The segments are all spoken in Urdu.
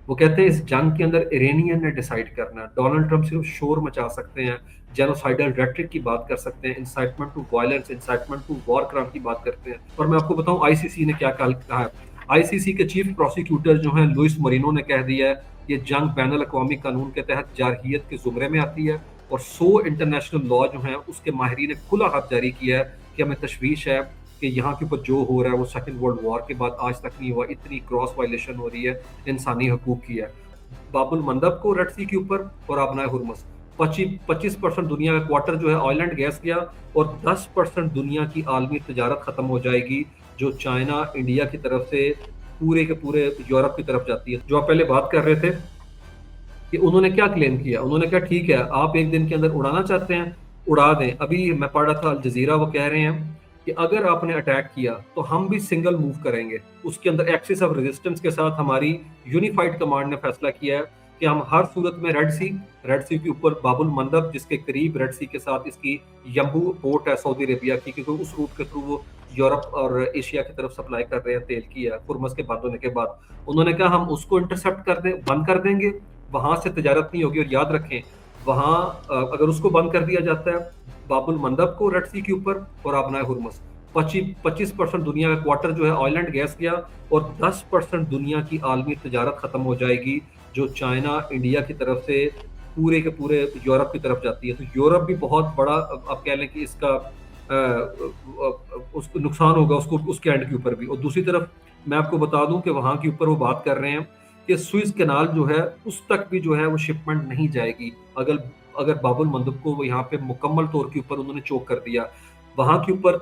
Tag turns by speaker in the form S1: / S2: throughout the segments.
S1: وہ کہتے ہیں اس جنگ کے اندر ایرانین نے ڈیسائیڈ کرنا ہے. ڈونلڈ ٹرمپ صرف شور مچا سکتے ہیں، جینوسائیڈل ریٹرک کی بات کر سکتے ہیں، incitement to violence, incitement to war crime کی بات کرتے ہیں. اور میں آپ کو بتاؤں آئی سی سی نے کیا کہا ہے. آئی سی سی کے چیف پروسیکیوٹر جو ہیں لوئس مرینو نے کہہ دیا ہے یہ جنگ بین الاقوامی قانون کے تحت جارحیت کے زمرے میں آتی ہے، اور 100 انٹرنیشنل لا جو ہیں اس کے ماہرین نے کھلا خط جاری کیا ہے کہ ہمیں تشویش ہے کہ یہاں کے اوپر جو ہو رہا ہے وہ سیکنڈ ورلڈ وار کے بعد آج تک نہیں ہوا. اتنی کراس وائلیشن ہو رہی ہے انسانی حقوق کی ہے. باب المندب کو ریڈ سی کے اوپر اور آبنائے ہرمز 25% دنیا کا کوارٹر جو ہے آئل اینڈ گیس گیا، اور 10% دنیا کی عالمی تجارت ختم ہو جائے گی جو چائنا انڈیا کی طرف سے پورے کے پورے یورپ کی طرف جاتی ہے. جو آپ پہلے بات کر رہے تھے کہ انہوں نے کیا کلیم کیا، انہوں نے کہا ٹھیک ہے آپ ایک دن کے اندر اڑانا چاہتے ہیں اڑا دیں. ابھی میں پڑھ رہا تھا الجزیرہ، وہ کہہ رہے ہیں کہ اگر آپ نے اٹیک کیا تو ہم بھی سنگل موو کریں گے. اس کے اندر ایکسس آف ریزسٹنس کے ساتھ ہماری یونیفائڈ کمانڈ نے فیصلہ کیا ہے کہ ہم ہر صورت میں ریڈ سی کے اوپر باب المندب جس کے قریب ریڈ سی کے ساتھ اس کی یمبو پورٹ ہے سعودی عربیہ کی، کیونکہ اس روٹ کے تھرو وہ یورپ اور ایشیا کی طرف سپلائی کر رہے ہیں تیل کی ہے ہرمز کے بند ہونے کے بعد. انہوں نے کہا ہم اس کو انٹرسپٹ کر دیں، بند کر دیں گے، وہاں سے تجارت نہیں ہوگی. اور یاد رکھیں وہاں اگر اس کو بند کر دیا جاتا ہے باب المندب کو ریڈ سی کے اوپر اور آبنائے ہرمز 25% دنیا کا کوارٹر جو ہے آئل اینڈ گیس گیا، اور 10% دنیا کی عالمی تجارت ختم ہو جائے گی جو چائنا انڈیا کی طرف سے پورے کے پورے یورپ کی طرف جاتی ہے. تو یورپ بھی بہت بڑا آپ کہہ لیں کہ اس کا اس کو نقصان ہوگا اس کے اینڈ کے اوپر بھی. اور دوسری طرف میں آپ کو بتا دوں کہ وہاں کے اوپر وہ بات کر رہے ہیں کہ سوئز کینال جو ہے اس تک بھی جو ہے وہ شپمنٹ نہیں جائے گی اگر باب المندب کو یہاں پہ مکمل طور کے اوپر انہوں نے چوک کر دیا. وہاں کے اوپر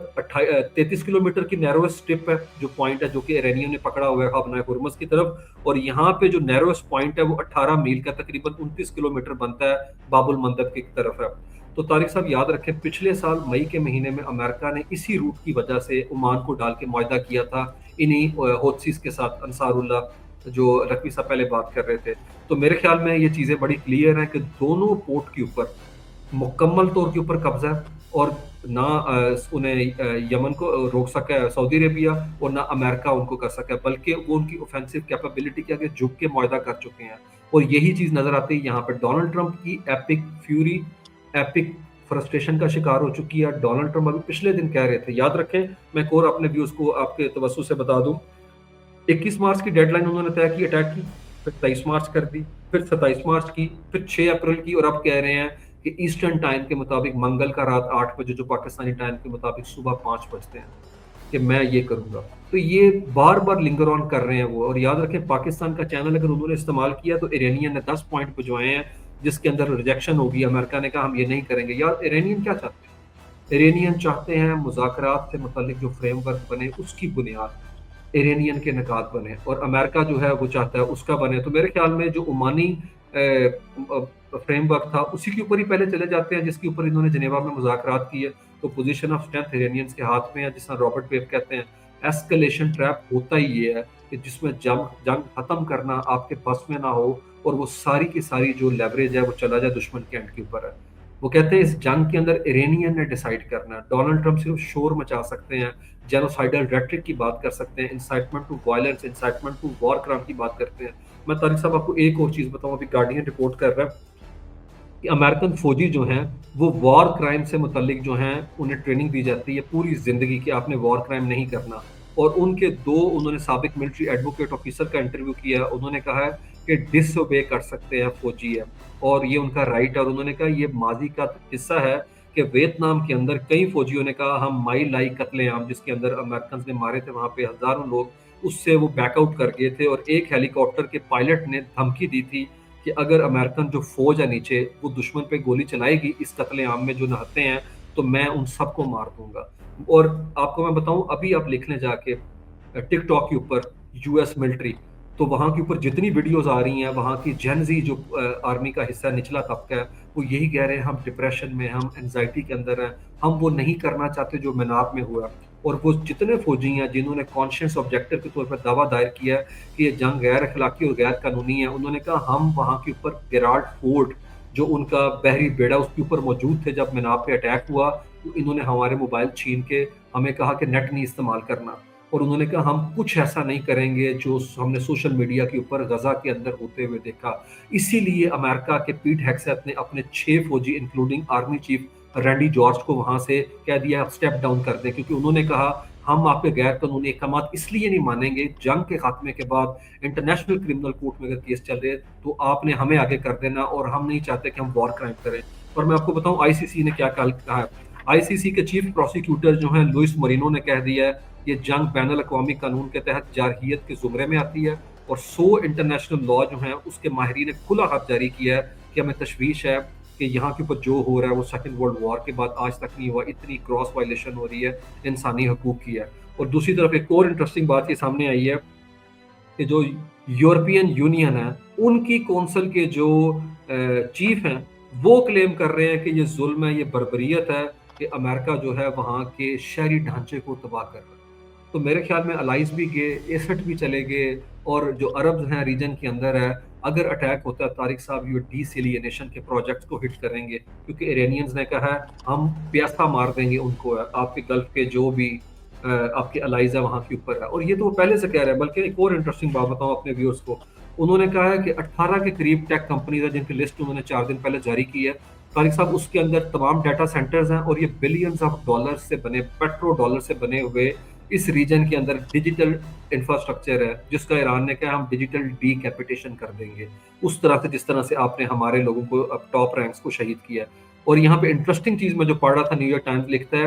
S1: 33 کلومیٹر کی نیروسٹ اسٹرپ ہے جو پوائنٹ ہے جو کہ ایرانیوں نے پکڑا ہوا ہے آبنائے ہرمز کی طرف، اور یہاں پہ جو نیروسٹ پوائنٹ ہے وہ 18 میل کا تقریباً 29 کلومیٹر بنتا ہے باب المندب کی طرف ہے. تو طارق صاحب یاد رکھیں پچھلے سال مئی کے مہینے میں امریکہ نے اسی روٹ کی وجہ سے عمان کو ڈال کے معاہدہ کیا تھا انہی ہوتھیز کے ساتھ، انصار اللہ جو رقوی صاحب پہلے بات کر رہے تھے. تو میرے خیال میں یہ چیزیں بڑی کلیئر ہیں کہ دونوں پورٹ کے اوپر مکمل طور کے اوپر قبضہ ہے، اور نہ انہیں یمن کو روک سکا ہے سعودی عربیہ، اور نہ امریکہ ان کو کر سکا ہے، بلکہ وہ ان کی اوفینسو کیپیبلٹی کے آگے جھک کے معاہدہ کر چکے ہیں. اور یہی چیز نظر آتی ہے یہاں پہ ڈونلڈ ٹرمپ کی ایپک فیوری، ایپک فرسٹریشن کا شکار ہو چکی ہے. ڈونلڈ ٹرمپ ابھی پچھلے دن کہہ رہے تھے، یاد رکھیں میں ایک اور اپنے ویوز کو آپ کے توسط سے بتا دوں، 21 مارچ کی ڈیڈ لائن انہوں نے طے کی اٹیک کی، پھر 23 مارچ کر دی، پھر 27 مارچ کی، پھر 6 اپریل کی، اور اب کہہ رہے ہیں کہ ایسٹرن ٹائم کے مطابق منگل کا رات 8 بجے جو پاکستانی ٹائم کے مطابق صبح 5 بجتے ہیں کہ میں یہ کروں گا. تو یہ بار بار لنگر آن کر رہے ہیں وہ. اور یاد رکھیں پاکستان کا چینل اگر انہوں نے استعمال کیا تو ایرانین نے 10 پوائنٹ بھجوائے ہیں جس کے اندر ریجیکشن ہوگی. امریکہ نے کہا ہم یہ نہیں کریں گے. یار ایرانین کیا چاہتے ہیں؟ ایرانین چاہتے ہیں مذاکرات سے متعلق جو فریم ورک بنے اس کی بنیاد ایرانین کے نکات بنے، اور امریکہ جو ہے وہ چاہتا ہے اس کا بنے. تو میرے خیال میں جو عمانی فریم ورک تھا اسی کے اوپر ہی پہلے چلے جاتے ہیں جس کے اوپر انہوں نے جنیوا میں مذاکرات کیے. تو پوزیشن آف اسٹرینتھ ایرانینز کے ہاتھ میں ہے، جس طرح رابرٹ ویب کہتے ہیں ایسکلیشن ٹریپ ہوتا ہی یہ ہے کہ جس میں جنگ ختم کرنا آپ کے بس میں نہ ہو، اور وہ ساری کی ساری جو لیوریج ہے وہ چلا جائے دشمن کے اینڈ کے اوپر ہے. وہ کہتے ہیں اس جنگ کے اندر ایرانین نے ڈیسائیڈ کرنا ہے. ڈونلڈ ٹرمپ صرف شور مچا سکتے ہیں، جینوسائیڈل ریٹرک کی بات کر سکتے ہیں، incitement to violence, incitement to war crime کی بات کرتے ہیں. میں طارق صاحب آپ کو ایک اور چیز بتاؤں، ابھی گارڈین رپورٹ کر رہا ہے کہ امریکن فوجی جو ہیں وہ وار کرائم سے متعلق جو ہیں انہیں ٹریننگ دی جاتی ہے پوری زندگی کہ آپ نے وار کرائم نہیں کرنا. اور ان کے انہوں نے سابق ملٹری ایڈوکیٹ آفیسر کا انٹرویو کیا ہے، انہوں نے کہا ہے کہ ڈس اوبے کر سکتے ہیں فوجی ہے اور یہ ان کا رائٹ ہے. اور انہوں نے کہا یہ ماضی کا قصہ ہے کہ ویتنام کے اندر کئی فوجیوں نے کہا ہم مائی لائی قتل عام جس کے اندر امریکنز نے مارے تھے وہاں پہ ہزاروں لوگ، اس سے وہ بیک آؤٹ کر گئے تھے. اور ایک ہیلی کاپٹر کے پائلٹ نے دھمکی دی تھی کہ اگر امریکن جو فوج ہے نیچے وہ دشمن پہ گولی چلائے گی اس قتل عام میں جو نہتے ہیں تو میں ان سب کو مار دوں گا. اور آپ کو میں بتاؤں ابھی آپ لکھ لیں جا کے ٹک ٹاک کے اوپر یو ایس ملٹری، تو وہاں کے اوپر جتنی ویڈیوز آ رہی ہیں وہاں کی جنزی جو آرمی کا حصہ نچلا طبقہ ہے وہ یہی کہہ رہے ہیں ہم ڈپریشن میں، ہم انزائٹی کے اندر ہیں، ہم وہ نہیں کرنا چاہتے جو مناپ میں ہوا. اور وہ جتنے فوجی ہیں جنہوں نے کانشینس آبجیکٹو کے طور پر دعویٰ دائر کیا ہے کہ یہ جنگ غیر اخلاقی اور غیر قانونی ہے، انہوں نے کہا ہم وہاں کے اوپر گیرالٹ فورٹ جو ان کا بحری بیڑا اس کے اوپر موجود تھے جب مناپ پہ اٹیک ہوا، تو انہوں نے ہمارے موبائل چھین کے ہمیں کہا کہ نیٹ نہیں استعمال کرنا. اور انہوں نے کہا ہم کچھ ایسا نہیں کریں گے جو ہم نے سوشل میڈیا کے اوپر غزہ کے اندر ہوتے ہوئے دیکھا۔ اسی لیے امریکہ کے پیٹ ہیگسیت نے اپنے 6 فوجی انکلوڈنگ آرمی چیف رینڈی جارج کو وہاں سے کہہ دیا آپ اسٹیپ ڈاؤن کر دیں، کیونکہ انہوں نے کہا ہم آپ کے غیر قانونی اقدامات اس لیے نہیں مانیں گے، جنگ کے خاتمے کے بعد انٹرنیشنل کرمنل کورٹ میں اگر کیس چل رہے تو آپ نے ہمیں آگے کر دینا، اور ہم نہیں چاہتے کہ ہم وار کرائم کریں۔ اور میں آپ کو بتاؤں آئی سی سی نے کیا کہا ہے۔ آئی سی سی کے چیف پروسیکیوٹر جو ہیں لوئس مرینو نے کہہ دیا ہے یہ جنگ بین الاقوامی قانون کے تحت جارحیت کے زمرے میں آتی ہے، اور 100 انٹرنیشنل لا جو ہیں اس کے ماہرین نے کھلا خط جاری کیا ہے کہ ہمیں تشویش ہے کہ یہاں کے اوپر جو ہو رہا ہے وہ سیکنڈ ورلڈ وار کے بعد آج تک نہیں ہوا، اتنی کراس وائلیشن ہو رہی ہے انسانی حقوق کی ہے۔ اور دوسری طرف ایک اور انٹرسٹنگ بات یہ سامنے آئی ہے کہ جو یورپین یونین ہے ان کی کونسل کے جو چیف ہیں وہ کلیم کر رہے ہیں کہ یہ ظلم ہے، یہ بربریت ہے کہ امریکہ جو ہے وہاں کے شہری ڈھانچے کو تباہ کر رہا ہے۔ تو میرے خیال میں الائز بھی گئے، ایسٹ بھی چلے گئے، اور جو عربز ہیں ریجن کے اندر ہے اگر اٹیک ہوتا ہے طارق صاحب یہ ڈی سیلینیشن کے پروجیکٹس کو ہٹ کریں گے، کیونکہ ایرانیئنز نے کہا ہے ہم پیاسا مار دیں گے ان کو، آپ کے گلف کے جو بھی آپ کے الائز ہے وہاں کے اوپر ہے۔ اور یہ تو وہ پہلے سے کہہ رہے ہیں، بلکہ ایک اور انٹرسٹنگ بات بتاؤں اپنے ویورز کو، انہوں نے کہا ہے کہ 18 کے قریب ٹیک کمپنیز ہیں جن کی لسٹ انہوں نے 4 دن پہلے جاری کی ہے طارق صاحب، اس کے اندر تمام ڈیٹا سینٹرز ہیں اور یہ بلینز آف ڈالر سے بنے، پیٹرو ڈالر سے بنے ہوئے اس ریجن کے اندر ڈیجیٹل انفراسٹرکچر ہے جس کا ایران نے کہا ہم ڈیجیٹل ڈی کیپیٹیشن کر دیں گے، اس طرح سے جس طرح سے آپ نے ہمارے لوگوں کو اب ٹاپ رینکس کو شہید کیا ہے۔ اور یہاں پہ انٹرسٹنگ چیز میں جو پڑھ رہا تھا، نیو یارک ٹائمز لکھتا ہے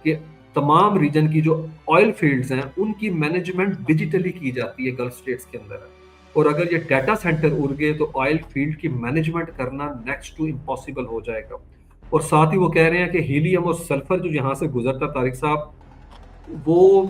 S1: کہ تمام ریجن کی جو آئل فیلڈز ہیں ان کی مینجمنٹ ڈیجیٹلی کی جاتی ہے گلف اسٹیٹس کے اندر، اور اگر یہ ڈیٹا سینٹر اڑ گئے تو آئل فیلڈ کی مینجمنٹ کرنا نیکسٹ ٹو امپاسبل ہو جائے گا۔ اور ساتھ ہی وہ کہہ رہے ہیں کہ ہیلیم اور سلفر جو یہاں سے گزرتا طارق صاحب وہ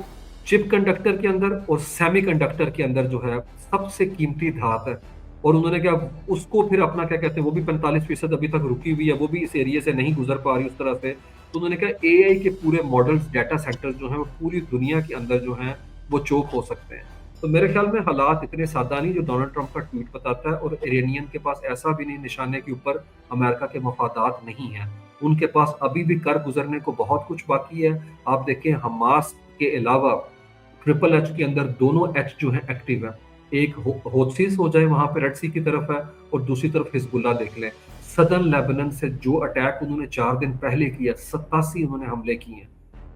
S1: چپ کنڈکٹر کے اندر اور سیمی کنڈکٹر کے اندر جو ہے سب سے قیمتی دھات ہے، اور انہوں نے کہا اس کو پھر اپنا کیا کہتے ہیں وہ بھی 45% ابھی تک رکی ہوئی ہے، وہ بھی اس ایریے سے نہیں گزر پا رہی اس طرح سے۔ تو انہوں نے کہا اے آئی کے پورے ماڈلز ڈیٹا سینٹر جو ہیں وہ پوری دنیا کے اندر جو ہیں وہ چوک ہو سکتے ہیں۔ تو میرے خیال میں حالات اتنے سادہ نہیں جو ڈونلڈ ٹرمپ کا ٹویٹ بتاتا ہے، اور ایرانین کے پاس ایسا بھی نہیں نشانے کے اوپر امریکہ کے مفادات نہیں ہیں، ان کے پاس ابھی بھی کر گزرنے کو بہت کچھ باقی ہے۔ آپ دیکھیں حماس کے علاوہ ٹرپل ایچ کے اندر دونوں ایچ جو ہیں ایکٹیو ہیں، ایک ہوتھیز ہو جائے وہاں پہ ریڈ سی کی طرف ہے، اور دوسری طرف حزب اللہ دیکھ لیں۔ سدرن لیبنن سے جو اٹیک انہوں نے 4 دن پہلے کیا 87 انہوں نے حملے کیے ہیں،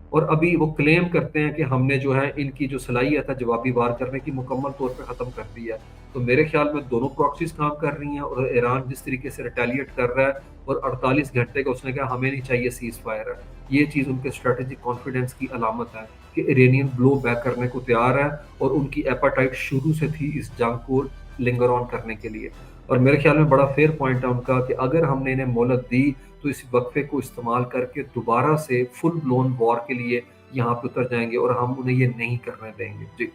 S1: اور ابھی وہ کلیم کرتے ہیں کہ ہم نے جو ہے ان کی جو صلاحیت ہے جوابی وار کرنے کی مکمل طور پہ ختم کر دی ہے۔ تو میرے خیال میں دونوں پراکسیز کام کر رہی ہیں، اور ایران جس طریقے سے ریٹیلیٹ کر رہا ہے اور 48 گھنٹے کا اس نے کہا ہمیں نہیں چاہیے سیز فائر ہے، یہ چیز ان کے اسٹریٹجک کانفیڈنس کی علامت ہے کہ ایرانین بلو بیک کرنے کو تیار ہے، اور ان کی ایپاٹائٹ شروع سے تھی اس جنگ کو لنگر آن کرنے کے لیے۔ اور میرے خیال میں بڑا فیئر پوائنٹ ہے ان کا کہ اگر ہم نے انہیں مہلت دی تو اس وقفے کو استعمال کر کے دوبارہ سے فل بلون وار کے لیے یہاں پہ اتر جائیں گے، اور ہم انہیں یہ نہیں کرنے دیں گے۔ جی